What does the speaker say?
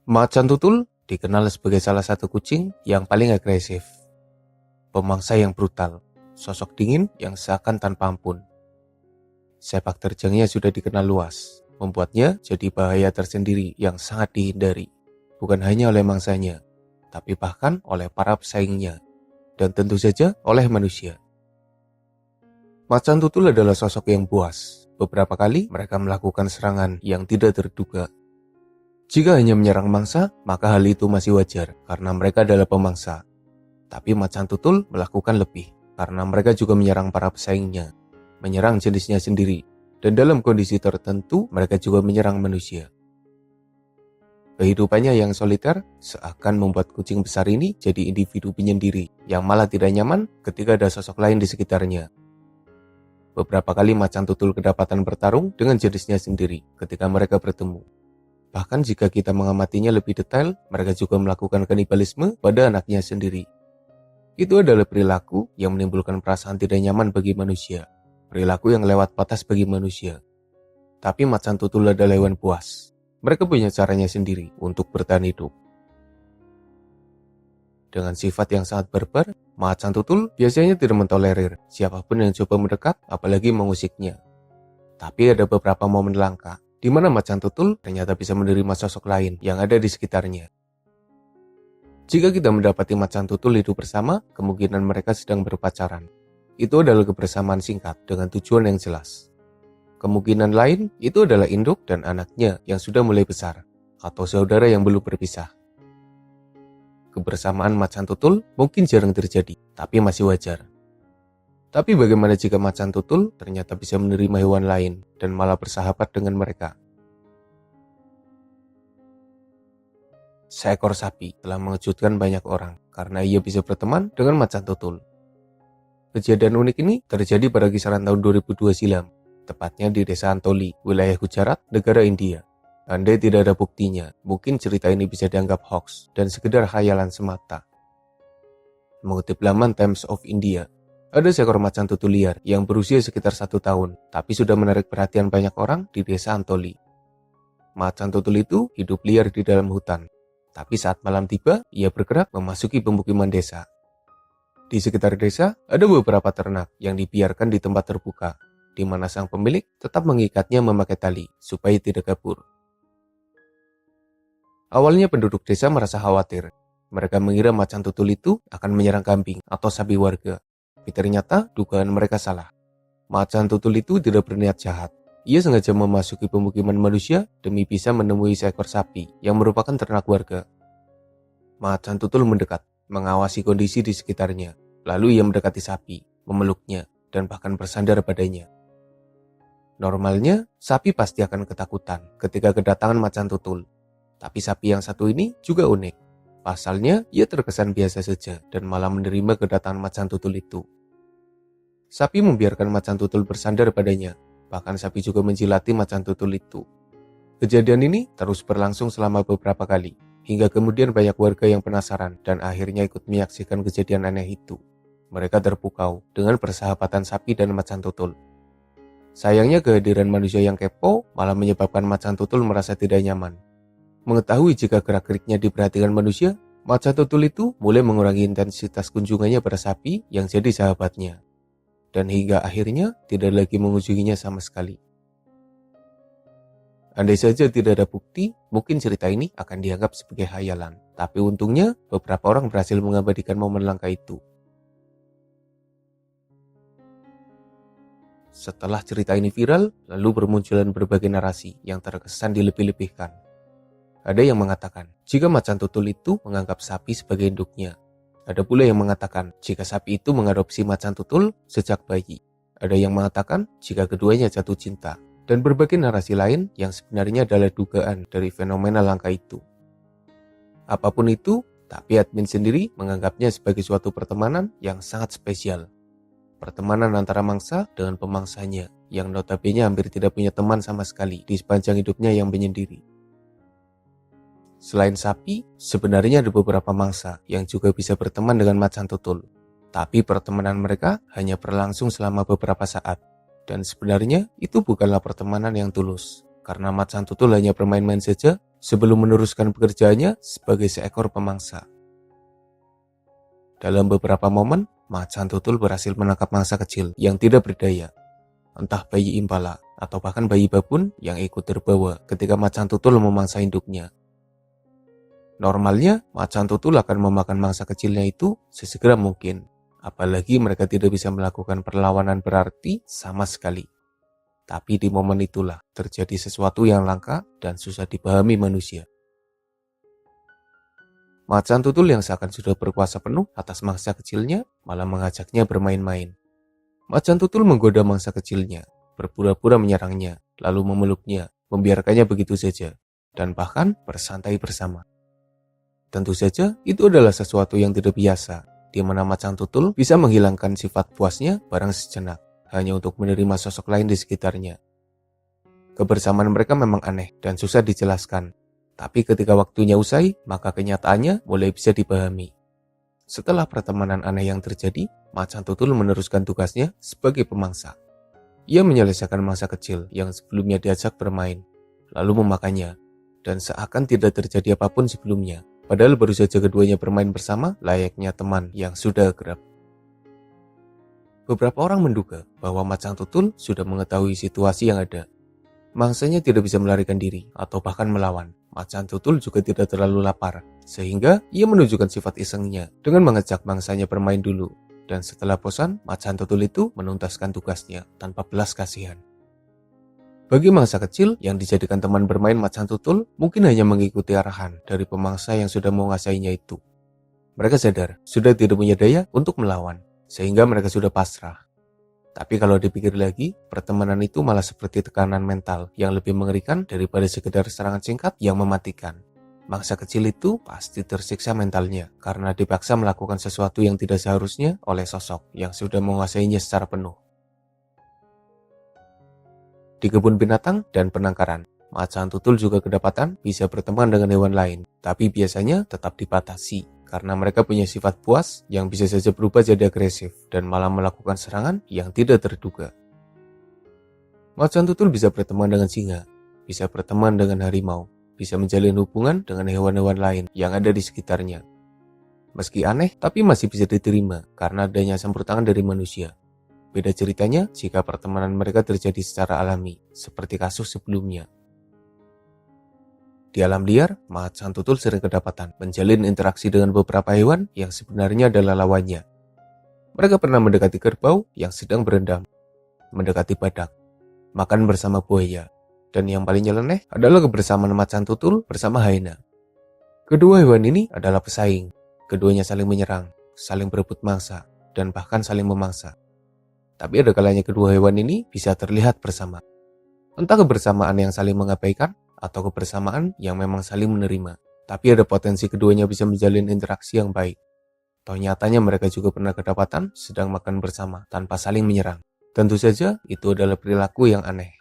Macan tutul dikenal sebagai salah satu kucing yang paling agresif, pemangsa yang brutal, sosok dingin yang seakan tanpa ampun. Sepak terjangnya sudah dikenal luas, membuatnya jadi bahaya tersendiri yang sangat dihindari, bukan hanya oleh mangsanya, tapi bahkan oleh para pesaingnya, dan tentu saja oleh manusia. Macan tutul adalah sosok yang buas. Beberapa kali mereka melakukan serangan yang tidak terduga. Jika hanya menyerang mangsa, maka hal itu masih wajar karena mereka adalah pemangsa. Tapi macan tutul melakukan lebih karena mereka juga menyerang para pesaingnya, menyerang jenisnya sendiri, dan dalam kondisi tertentu mereka juga menyerang manusia. Kehidupannya yang soliter seakan membuat kucing besar ini jadi individu penyendiri yang malah tidak nyaman ketika ada sosok lain di sekitarnya. Beberapa kali macan tutul kedapatan bertarung dengan jenisnya sendiri ketika mereka bertemu. Bahkan jika kita mengamatinya lebih detail, mereka juga melakukan kanibalisme pada anaknya sendiri. Itu adalah perilaku yang menimbulkan perasaan tidak nyaman bagi manusia. Perilaku yang lewat batas bagi manusia. Tapi macan tutul adalah hewan buas. Mereka punya caranya sendiri untuk bertahan hidup. Dengan sifat yang sangat barbar, macan tutul biasanya tidak mentolerir siapapun yang coba mendekat, apalagi mengusiknya. Tapi ada beberapa momen langka di mana macan tutul ternyata bisa menerima sosok lain yang ada di sekitarnya. Jika kita mendapati macan tutul hidup bersama, kemungkinan mereka sedang berpacaran. Itu adalah kebersamaan singkat dengan tujuan yang jelas. Kemungkinan lain itu adalah induk dan anaknya yang sudah mulai besar, atau saudara yang belum berpisah. Kebersamaan macan tutul mungkin jarang terjadi, tapi masih wajar. Tapi bagaimana jika macan tutul ternyata bisa menerima hewan lain dan malah bersahabat dengan mereka? Seekor sapi telah mengejutkan banyak orang karena ia bisa berteman dengan macan tutul. Kejadian unik ini terjadi pada kisaran tahun 2002 silam, tepatnya di desa Antoli, wilayah Gujarat, negara India. Andai tidak ada buktinya, mungkin cerita ini bisa dianggap hoax dan sekedar khayalan semata. Mengutip laman Times of India, ada seekor macan tutul liar yang berusia sekitar 1 tahun, tapi sudah menarik perhatian banyak orang di desa Antoli. Macan tutul itu hidup liar di dalam hutan, tapi saat malam tiba, ia bergerak memasuki pemukiman desa. Di sekitar desa, ada beberapa ternak yang dibiarkan di tempat terbuka, di mana sang pemilik tetap mengikatnya memakai tali supaya tidak kabur. Awalnya penduduk desa merasa khawatir. Mereka mengira macan tutul itu akan menyerang kambing atau sapi warga. Tapi ternyata dugaan mereka salah. Macan tutul itu tidak berniat jahat. Ia sengaja memasuki pemukiman manusia demi bisa menemui seekor sapi yang merupakan ternak warga. Macan tutul mendekat, mengawasi kondisi di sekitarnya. Lalu ia mendekati sapi, memeluknya, dan bahkan bersandar padanya. Normalnya, sapi pasti akan ketakutan ketika kedatangan macan tutul. Tapi sapi yang satu ini juga unik. Pasalnya, ia terkesan biasa saja dan malah menerima kedatangan macan tutul itu. Sapi membiarkan macan tutul bersandar padanya, bahkan sapi juga menjilati macan tutul itu. Kejadian ini terus berlangsung selama beberapa kali, hingga kemudian banyak warga yang penasaran dan akhirnya ikut menyaksikan kejadian aneh itu. Mereka terpukau dengan persahabatan sapi dan macan tutul. Sayangnya kehadiran manusia yang kepo malah menyebabkan macan tutul merasa tidak nyaman. Mengetahui jika gerak-geriknya diperhatikan manusia, macan tutul itu mulai mengurangi intensitas kunjungannya pada sapi yang jadi sahabatnya. Dan hingga akhirnya tidak lagi mengunjunginya sama sekali. Andai saja tidak ada bukti, mungkin cerita ini akan dianggap sebagai khayalan. Tapi untungnya, beberapa orang berhasil mengabadikan momen langka itu. Setelah cerita ini viral, lalu bermunculan berbagai narasi yang terkesan dilebih-lebihkan. Ada yang mengatakan, jika macan tutul itu menganggap sapi sebagai induknya. Ada pula yang mengatakan, jika sapi itu mengadopsi macan tutul sejak bayi. Ada yang mengatakan, jika keduanya jatuh cinta. Dan berbagai narasi lain yang sebenarnya adalah dugaan dari fenomena langka itu. Apapun itu, tapi admin sendiri menganggapnya sebagai suatu pertemanan yang sangat spesial. Pertemanan antara mangsa dengan pemangsanya, yang notabene hampir tidak punya teman sama sekali di sepanjang hidupnya yang menyendiri. Selain sapi, sebenarnya ada beberapa mangsa yang juga bisa berteman dengan macan tutul. Tapi pertemanan mereka hanya berlangsung selama beberapa saat. Dan sebenarnya itu bukanlah pertemanan yang tulus. Karena macan tutul hanya bermain-main saja sebelum meneruskan pekerjaannya sebagai seekor pemangsa. Dalam beberapa momen, macan tutul berhasil menangkap mangsa kecil yang tidak berdaya, entah bayi impala atau bahkan bayi babun yang ikut terbawa ketika macan tutul memangsa induknya. Normalnya, macan tutul akan memakan mangsa kecilnya itu sesegera mungkin, apalagi mereka tidak bisa melakukan perlawanan berarti sama sekali. Tapi di momen itulah terjadi sesuatu yang langka dan susah dipahami manusia. Macan tutul yang seakan sudah berkuasa penuh atas mangsa kecilnya malah mengajaknya bermain-main. Macan tutul menggoda mangsa kecilnya, berpura-pura menyerangnya, lalu memeluknya, membiarkannya begitu saja, dan bahkan bersantai bersama. Tentu saja itu adalah sesuatu yang tidak biasa, di mana macan tutul bisa menghilangkan sifat puasnya barang sejenak, hanya untuk menerima sosok lain di sekitarnya. Kebersamaan mereka memang aneh dan susah dijelaskan, tapi ketika waktunya usai, maka kenyataannya mulai bisa dipahami. Setelah pertemanan aneh yang terjadi, macan tutul meneruskan tugasnya sebagai pemangsa. Ia menyelesaikan mangsa kecil yang sebelumnya diajak bermain, lalu memakannya, dan seakan tidak terjadi apapun sebelumnya, padahal baru saja keduanya bermain bersama layaknya teman yang sudah akrab. Beberapa orang menduga bahwa macan tutul sudah mengetahui situasi yang ada. Mangsanya tidak bisa melarikan diri atau bahkan melawan. Macan tutul juga tidak terlalu lapar, sehingga ia menunjukkan sifat isengnya dengan mengajak mangsanya bermain dulu. Dan setelah bosan, macan tutul itu menuntaskan tugasnya tanpa belas kasihan. Bagi mangsa kecil yang dijadikan teman bermain macan tutul, mungkin hanya mengikuti arahan dari pemangsa yang sudah menguasainya itu. Mereka sadar sudah tidak punya daya untuk melawan, sehingga mereka sudah pasrah. Tapi kalau dipikir lagi, pertemanan itu malah seperti tekanan mental yang lebih mengerikan daripada sekedar serangan singkat yang mematikan. Mangsa kecil itu pasti tersiksa mentalnya karena dipaksa melakukan sesuatu yang tidak seharusnya oleh sosok yang sudah menguasainya secara penuh. Di kebun binatang dan penangkaran, macan tutul juga kedapatan bisa berteman dengan hewan lain, tapi biasanya tetap dibatasi karena mereka punya sifat puas yang bisa saja berubah jadi agresif dan malah melakukan serangan yang tidak terduga. Macan tutul bisa berteman dengan singa, bisa berteman dengan harimau, bisa menjalin hubungan dengan hewan-hewan lain yang ada di sekitarnya. Meski aneh, tapi masih bisa diterima karena adanya campur tangan dari manusia. Beda ceritanya jika pertemanan mereka terjadi secara alami, seperti kasus sebelumnya. Di alam liar, macan tutul sering kedapatan menjalin interaksi dengan beberapa hewan yang sebenarnya adalah lawannya. Mereka pernah mendekati kerbau yang sedang berendam, mendekati badak, makan bersama buaya, dan yang paling nyeleneh adalah kebersamaan macan tutul bersama hyena. Kedua hewan ini adalah pesaing. Keduanya saling menyerang, saling berebut mangsa, dan bahkan saling memangsa. Tapi ada kalanya kedua hewan ini bisa terlihat bersama. Entah kebersamaan yang saling mengabaikan, atau kebersamaan yang memang saling menerima. Tapi ada potensi keduanya bisa menjalin interaksi yang baik. Atau nyatanya mereka juga pernah kedapatan sedang makan bersama tanpa saling menyerang. Tentu saja itu adalah perilaku yang aneh.